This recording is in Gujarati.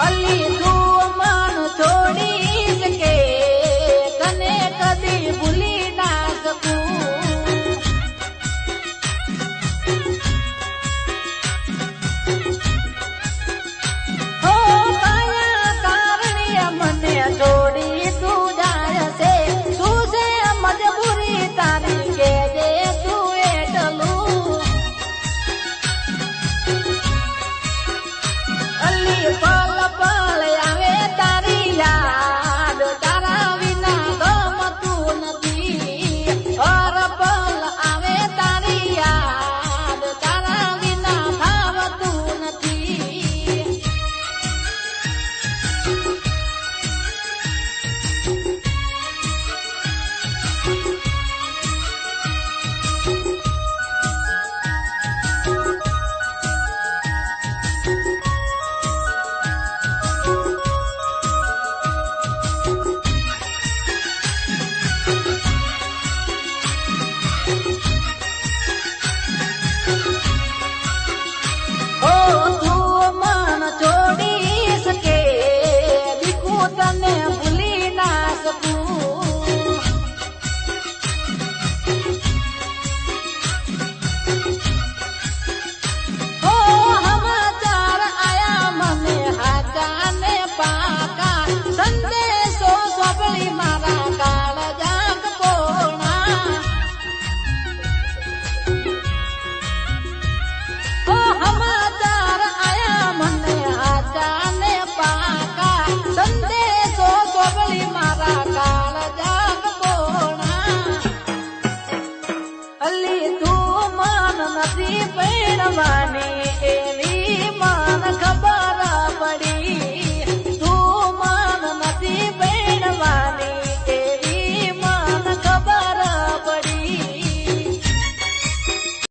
અલી તું મન છોડીશ કે તને કદી ભૂલી ના શકું. હો કયા કારણે મને છોડી તું જાય છે, શું છે મજબૂરી તારી કેજે તું એટલું. અલી પલ પલ આવે તારી યાદ, તારા વિના ગમતું નથી. હર પલ આવે તારી યાદ, તારા વિના ભાવતું નથી. ઓ તું મન છોડીશ કે દીકુ તને ભૂલી ના શકું. ઓ સમાચાર આયા મને હાચા ને પાકા, સંદેશો સાંભળી મારા કાળજા કોણા. ઓ સમાચાર આયા મને હાચા ને પાકા, સંદેશો સાંભળી મારા કાળજા કોણા. અલી તું મન નથી